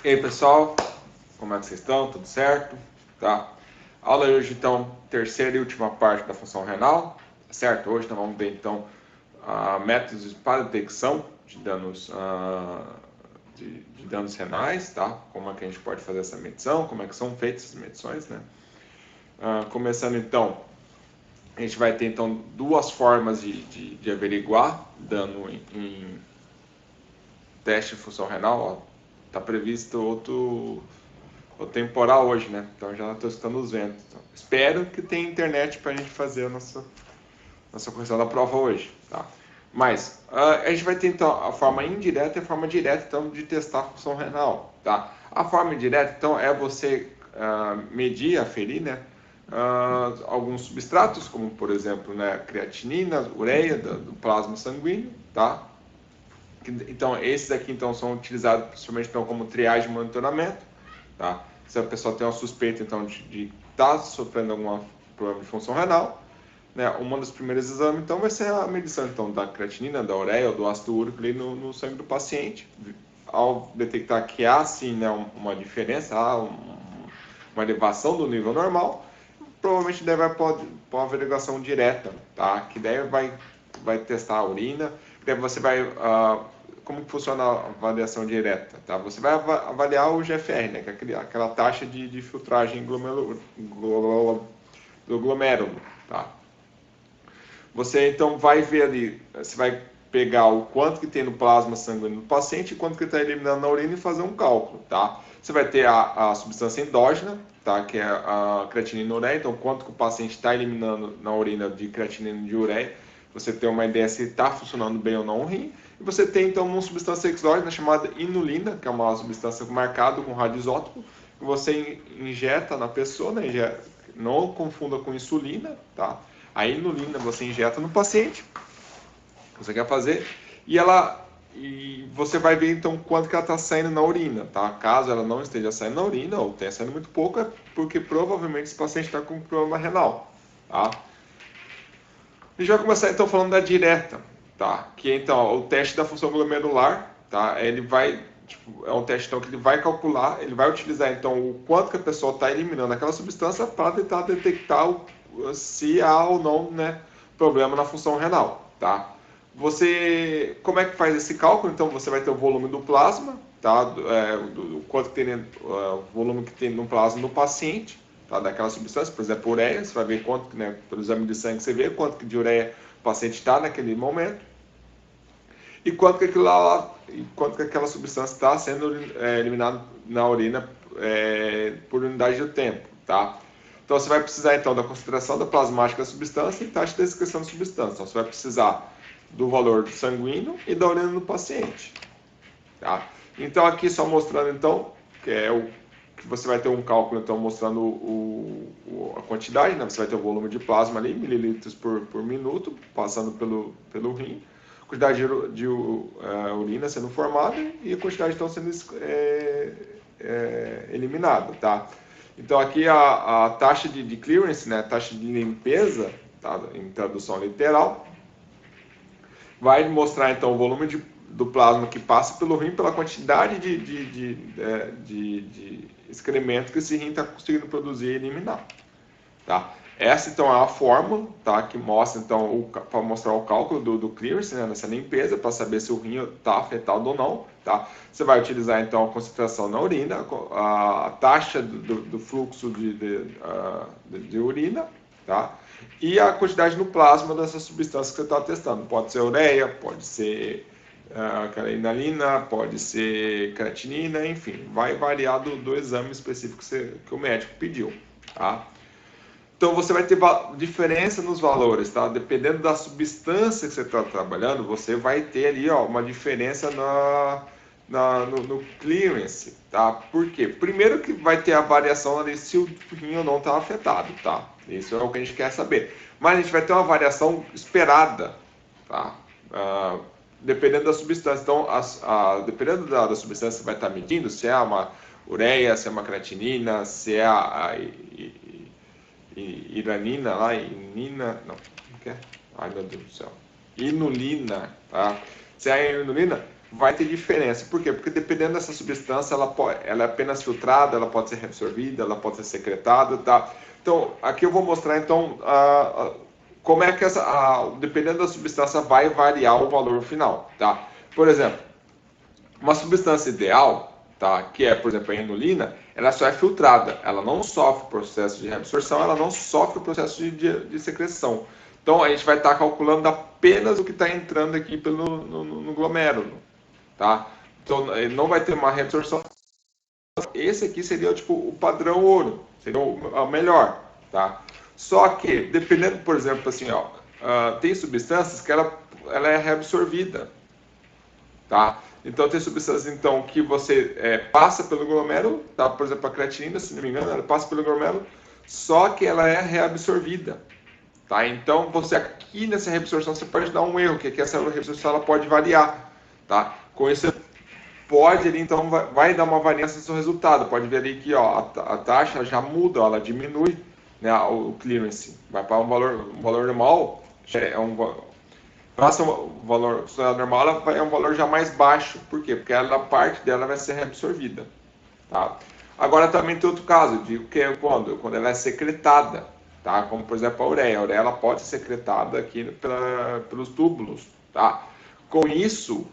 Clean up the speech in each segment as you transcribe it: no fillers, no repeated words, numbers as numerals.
E aí pessoal, como é que vocês estão? Tudo certo? Tá? Aula de hoje então, terceira e última parte da função renal, certo? Hoje nós vamos ver então métodos para detecção de danos, de danos renais, tá? Como é que a gente pode fazer essa medição, como é que são feitas essas medições, né? Começando então, a gente vai ter então duas formas de averiguar dano em teste de função renal. Está previsto o temporal hoje, né? Então já estou escutando os ventos. Então, espero que tenha internet para a gente fazer a nossa correção da prova hoje, tá? Mas a gente vai ter então a forma indireta e a forma direta então de testar a função renal, tá? A forma indireta então é você medir, aferir, né? Alguns substratos, como por exemplo, né, creatinina, ureia do plasma sanguíneo, tá? Então esses aqui então são utilizados principalmente então, como triagem de monitoramento, tá? Se a pessoa tem uma suspeita então de estar sofrendo algum problema de função renal, né? Uma dos primeiros exames então vai ser a medição então da creatinina, da ureia ou do ácido úrico ali no sangue do paciente. Ao detectar que há sim, né, uma diferença, há uma elevação do nível normal, provavelmente daí vai para uma averiguação direta, tá? Que daí vai testar a urina, daí você vai como que funciona a avaliação direta, tá? Você vai avaliar o GFR, né? Que é aquela taxa de filtragem do glomérulo, tá? Você então vai ver ali, você vai pegar o quanto que tem no plasma sanguíneo do paciente e quanto que está eliminando na urina e fazer um cálculo, tá? Você vai ter a substância endógena, tá? Que é a creatinina e ureia, então quanto que o paciente está eliminando na urina de creatinina e de ureia, você tem uma ideia se está funcionando bem ou não o rim. E você tem então uma substância exógena chamada inulina, que é uma substância marcada com radioisótopo, que você injeta na pessoa, né? Não confunda com insulina, tá? A inulina você injeta no paciente, você quer fazer, e você vai ver então quanto que ela está saindo na urina, tá? Caso ela não esteja saindo na urina ou tenha saindo muito pouco, é porque provavelmente esse paciente está com problema renal, tá? A gente vai começar então falando da direta, tá? Que é então o teste da função glomerular, tá? Ele vai, tipo, é um teste então que ele vai calcular, ele vai utilizar então o quanto que a pessoa está eliminando aquela substância para tentar detectar se há ou não, né, problema na função renal, tá? Você, como é que faz esse cálculo? Então você vai ter o volume do plasma, tá? Do quanto que tem, o volume que tem no plasma no paciente, tá? Daquela substância, por exemplo, ureia, você vai ver quanto, né, pelo exame de sangue você vê quanto de ureia o paciente está naquele momento e quanto que aquela substância está sendo eliminada na urina por unidade de tempo, tá? Então você vai precisar então da concentração da plasmática da substância e taxa de excreção da substância. Então você vai precisar do valor sanguíneo e da urina do paciente, tá? Então aqui só mostrando então que é o que você vai ter um cálculo então mostrando a quantidade, né? Você vai ter o volume de plasma ali, mililitros por minuto, passando pelo rim, a quantidade de urina sendo formada e a quantidade então sendo eliminada, tá? Então aqui a taxa de clearance, né? A taxa de limpeza, tá? Em tradução literal, vai mostrar então o volume do plasma que passa pelo rim pela quantidade de excremento que esse rim está conseguindo produzir e eliminar, tá? Essa então é a fórmula, tá? Que mostra então para mostrar o cálculo do clearance, né? Nessa limpeza para saber se o rim está afetado ou não, tá? Você vai utilizar então a concentração na urina, a taxa do fluxo de urina, tá? E a quantidade no plasma dessas substâncias que você está testando. Pode ser ureia, pode ser inalina, pode ser creatinina, enfim, vai variar do exame específico que o médico pediu, tá? Então você vai ter diferença nos valores, tá? Dependendo da substância que você está trabalhando, você vai ter ali, ó, uma diferença no clearance, tá? Por quê? Primeiro que vai ter a variação ali se o rim ou não está afetado, tá? Isso é o que a gente quer saber. Mas a gente vai ter uma variação esperada, tá? Dependendo da substância. Então, dependendo da substância que você vai estar medindo, se é uma ureia, se é uma creatinina, se é iranina lá, inina, não, o que é? Ai meu Deus do céu, inulina, tá? Se é a inulina, vai ter diferença. Por quê? Porque dependendo dessa substância, ela é apenas filtrada, ela pode ser reabsorvida, ela pode ser secretada, tá? Então, aqui eu vou mostrar, então, como é que dependendo da substância, vai variar o valor final, tá? Por exemplo, uma substância ideal, tá? Que é, por exemplo, a inulina, ela só é filtrada, ela não sofre o processo de reabsorção, ela não sofre o processo de secreção. Então, a gente vai estar calculando apenas o que está entrando aqui no glomérulo, tá? Então, ele não vai ter uma reabsorção. Esse aqui seria tipo o padrão ouro, seria o melhor, tá? Só que, dependendo, por exemplo, assim, ó, tem substâncias que ela é reabsorvida, tá? Então, tem substâncias então, que você passa pelo glomérulo, tá? Por exemplo, a creatinina, se não me engano, ela passa pelo glomérulo, só que ela é reabsorvida, tá? Então, você aqui nessa reabsorção, você pode dar um erro, que aqui essa reabsorção ela pode variar, tá? Com isso, pode ali, então, vai dar uma variância no seu resultado. Pode ver ali que ó, a taxa já muda, ó, ela diminui, né, o clearance. Vai para um valor normal, passa o valor normal, ela é um valor já mais baixo. Por quê? Porque a parte dela vai ser reabsorvida. Tá? Agora também tem outro caso, de que é quando ela é secretada, tá? Como por exemplo a ureia. A ureia ela pode ser secretada aqui pelos túbulos. Tá? Com isso,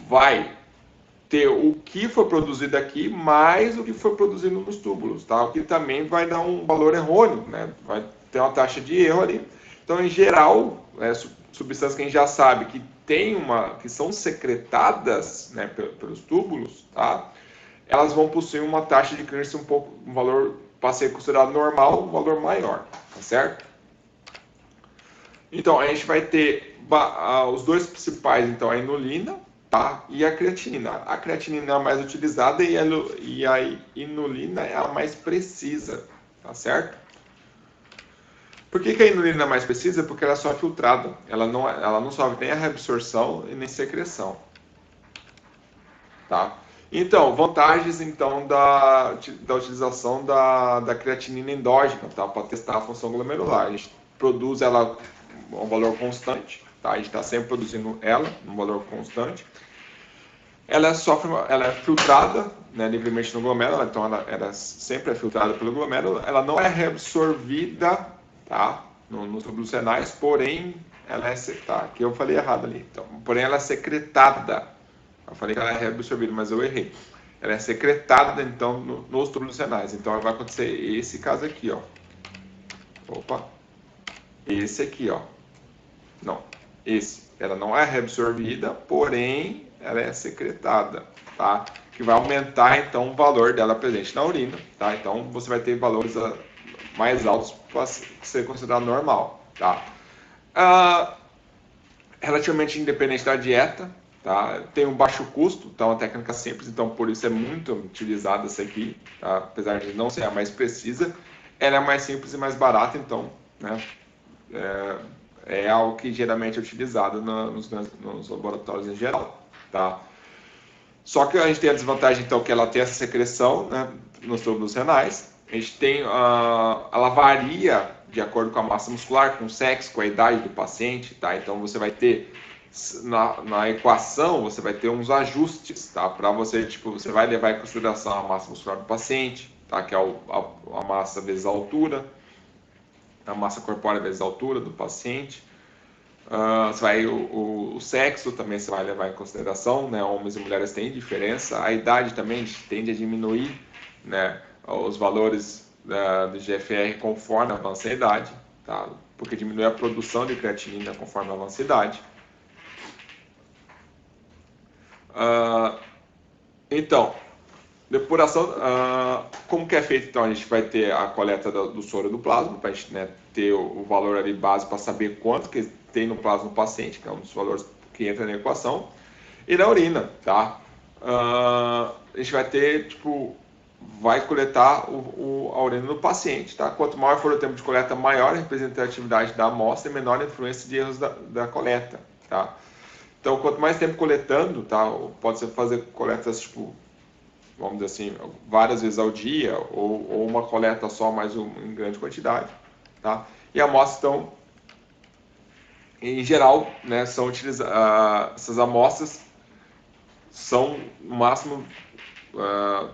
vai ter o que foi produzido aqui mais o que foi produzido nos túbulos, tá? O que também vai dar um valor errôneo, né? Vai ter uma taxa de erro ali. Então, em geral, substâncias que a gente já sabe que são secretadas, né, pelos túbulos, tá? Elas vão possuir uma taxa de clearance um valor para ser considerado normal, um valor maior, tá certo? Então, a gente vai ter os dois principais, então, a inulina, tá? E a creatinina. A creatinina é a mais utilizada e a inulina é a mais precisa, tá certo? Por que a inulina é mais precisa? Porque ela é só filtrada. Ela não sofre nem a reabsorção e nem secreção, tá? Então, vantagens então da utilização da creatinina endógena, tá? Para testar a função glomerular. A gente produz ela um valor constante, tá? A gente está sempre produzindo ela um valor constante. Ela é filtrada, né, livremente no glomérulo, então ela sempre é filtrada pelo glomérulo. Ela não é reabsorvida, tá? Nos túbulos renais, porém ela tá, aqui eu falei errado ali. Então, porém ela é secretada. Eu falei que ela é reabsorvida, mas eu errei. Ela é secretada, então, nos túbulos renais. Então, vai acontecer esse caso aqui, ó. Opa. Esse aqui, ó. Não. Esse. Ela não é reabsorvida, porém, ela é secretada, tá? Que vai aumentar, então, o valor dela presente na urina, tá? Então, você vai ter valores mais altos para ser considerado normal, tá? Relativamente independente da dieta, tá? Tem um baixo custo, então é uma técnica simples, então por isso é muito utilizada essa aqui, tá? Apesar de não ser a mais precisa, ela é mais simples e mais barata, então, né? É algo que geralmente é utilizado nos laboratórios em geral, tá? Só que a gente tem a desvantagem, então, que ela tem essa secreção, né, nos túbulos renais. A gente tem, ela varia de acordo com a massa muscular, com o sexo, com a idade do paciente, tá? Então, você vai ter, na equação, você vai ter uns ajustes, tá? Para você, tipo, você vai levar em consideração a massa muscular do paciente, tá? Que é a massa vezes a altura, a massa corpórea vezes a altura do paciente. O sexo também você vai levar em consideração, né? Homens e mulheres têm diferença. A idade também tende a diminuir, né? Os valores do GFR conforme avança a idade, tá? Porque diminui a produção de creatinina conforme avança a idade. Então, depuração, como que é feito? Então, a gente vai ter a coleta do soro do plasma, para a gente, né, ter o valor ali base para saber quanto que tem no plasma do paciente, que é um dos valores que entra na equação, e na urina, tá? A gente vai ter, tipo, vai coletar a urina do paciente, tá? Quanto maior for o tempo de coleta, maior a representatividade da amostra e menor a influência de erros da coleta, tá? Então, quanto mais tempo coletando, tá? Pode ser fazer coletas, tipo, vamos dizer assim, várias vezes ao dia, ou uma coleta só, mas em grande quantidade, tá? E amostras, então, em geral, né, são utilizadas, essas amostras são, no máximo,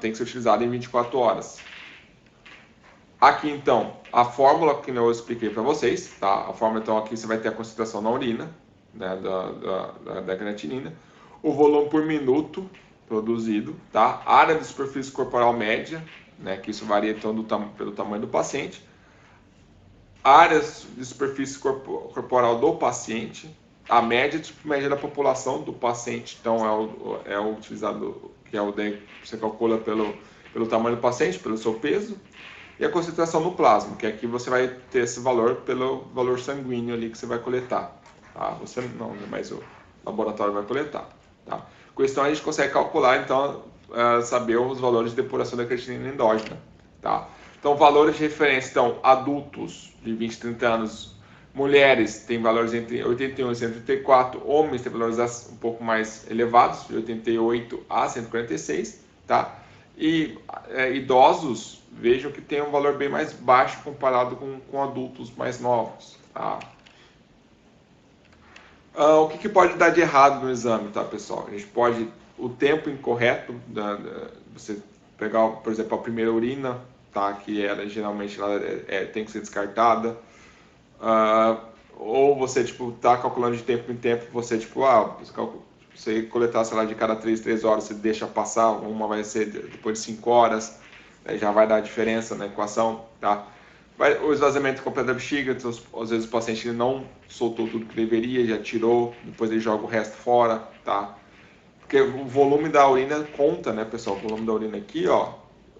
tem que ser utilizado em 24 horas. Aqui, então, a fórmula que eu expliquei para vocês, tá? A fórmula, então, aqui você vai ter a concentração na urina, né, da creatinina, o volume por minuto produzido, tá? A área de superfície corporal média, né, que isso varia, então, pelo tamanho do paciente, áreas de superfície corporal do paciente, a média, tipo, média da população do paciente, então, é o utilizado, que é o que você calcula pelo tamanho do paciente, pelo seu peso, e a concentração no plasma, que aqui você vai ter esse valor pelo valor sanguíneo ali que você vai coletar. Tá? Você não, mas o laboratório vai coletar. Tá? Com isso, então, a gente consegue calcular, então, saber os valores de depuração da creatinina endógena. Tá? Então, valores de referência, então, adultos de 20 a 30 anos, mulheres têm valores entre 81 e 134, homens têm valores um pouco mais elevados, de 88 a 146, tá? E idosos, vejam que tem um valor bem mais baixo comparado com adultos mais novos. Tá? O que pode dar de errado no exame, tá, pessoal? A gente pode, o tempo incorreto, você pegar, por exemplo, a primeira urina, tá, que geralmente ela tem que ser descartada, ou você, tipo, tá calculando de tempo em tempo, você, tipo, você coletar, sei lá, de cada 3 horas, você deixa passar, uma vai ser depois de 5 horas, já vai dar diferença na equação, tá? O esvaziamento completo da bexiga, então, às vezes o paciente não soltou tudo que deveria, já tirou, depois ele joga o resto fora, tá? Porque o volume da urina conta, né, pessoal? O volume da urina aqui, ó,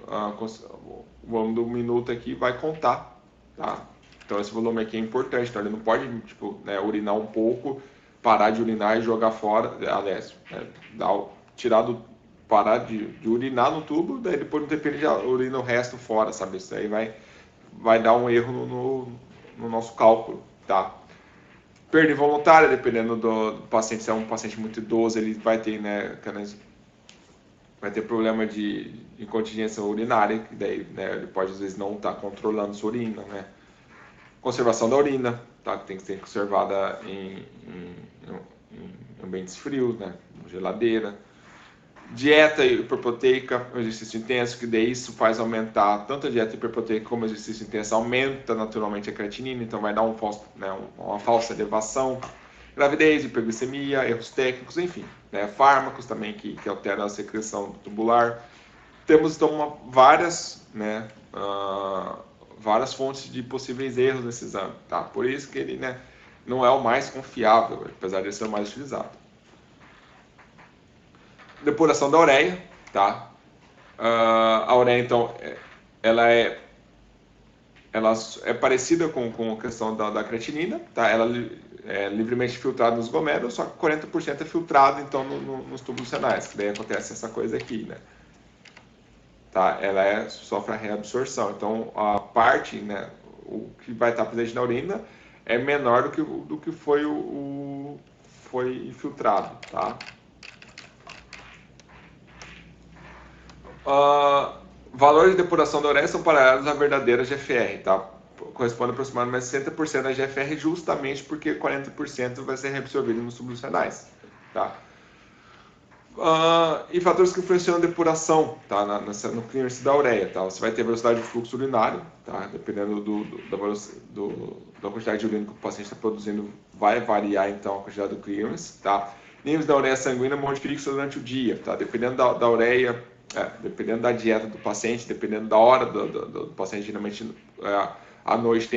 o volume do minuto aqui vai contar, tá? Então esse volume aqui é importante, então ele não pode, tipo, né, urinar um pouco, parar de urinar e jogar fora, aliás, né, parar de urinar no tubo, daí depois não depende de urina o resto fora, sabe? Isso aí vai dar um erro no nosso cálculo, tá? Perda involuntária, dependendo do paciente, se é um paciente muito idoso, ele vai ter, né, vai ter problema de incontinência urinária, que daí, né, ele pode às vezes não estar controlando sua urina, né? Conservação da urina, tá? Que tem que ser conservada em ambientes frios, né? Geladeira. Dieta hiperproteica, exercício intenso, que daí isso faz aumentar tanto a dieta hiperproteica como o exercício intenso, aumenta naturalmente a creatinina, então vai dar uma falsa elevação. Gravidez, hiperglicemia, erros técnicos, enfim, né? Fármacos também que alteram a secreção tubular. Temos então várias fontes de possíveis erros nesse exame, tá? Por isso que ele, né, não é o mais confiável, apesar de ser o mais utilizado. Depuração da ureia, tá? A ureia, então, ela é parecida com a questão da creatinina, tá? Ela é livremente filtrada nos glomérulos, só que 40% é filtrado, então, nos tubos renais, que daí acontece essa coisa aqui, né? Tá? Ela sofre a reabsorção, então, a parte, né, o que vai estar presente na urina é menor do que foi infiltrado, tá? Valores de depuração da ureia são paralelos à verdadeira GFR, tá? Corresponde aproximadamente a 60% da GFR, justamente porque 40% vai ser reabsorvido nos tubos renais, tá? E fatores que influenciam a depuração, tá? No clearance da ureia, tá? Você vai ter velocidade de fluxo urinário, tá? Dependendo da quantidade de urina que o paciente está produzindo, vai variar, então, a quantidade do clearance, tá? Níveis da ureia sanguínea modificam durante o dia, tá? Dependendo da ureia, dependendo da dieta do paciente, dependendo da hora do paciente, geralmente à noite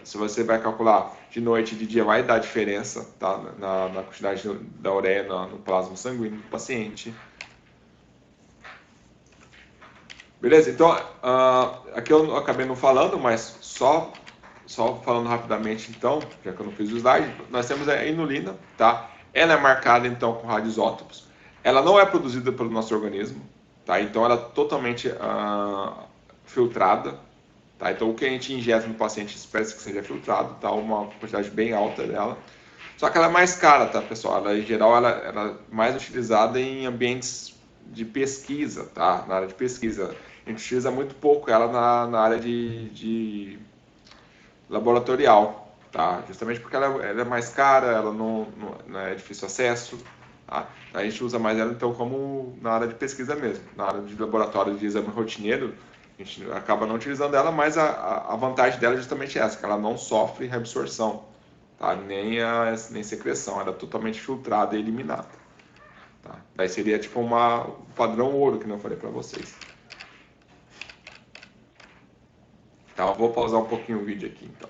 se você vai calcular de noite e de dia, vai dar diferença, tá? na quantidade da ureia no plasma sanguíneo do paciente. Beleza? Então, aqui eu acabei não falando, mas só falando rapidamente, então, já que eu não fiz o slide, nós temos a inulina, tá? Ela é marcada, então, com radioisótopos. Ela não é produzida pelo nosso organismo, tá? Então, ela é totalmente filtrada, tá? Então, o que a gente injeta no paciente espera que seja filtrado, tá? Uma quantidade bem alta dela. Só que ela é mais cara, tá, pessoal? Ela, em geral, ela é mais utilizada em ambientes de pesquisa, tá? Na área de pesquisa. A gente utiliza muito pouco ela na área de laboratorial, tá? Justamente porque ela é mais cara, ela não é difícil acesso, Tá? A gente usa mais ela, então, como na área de pesquisa mesmo. Na área de laboratório de exame rotineiro, a gente acaba não utilizando ela, mas a vantagem dela é justamente essa, que ela não sofre reabsorção, tá? Nem secreção, ela é totalmente filtrada e eliminada. Tá? Daí seria tipo um padrão ouro, que não eu falei para vocês. Tá, eu vou pausar um pouquinho o vídeo aqui, então.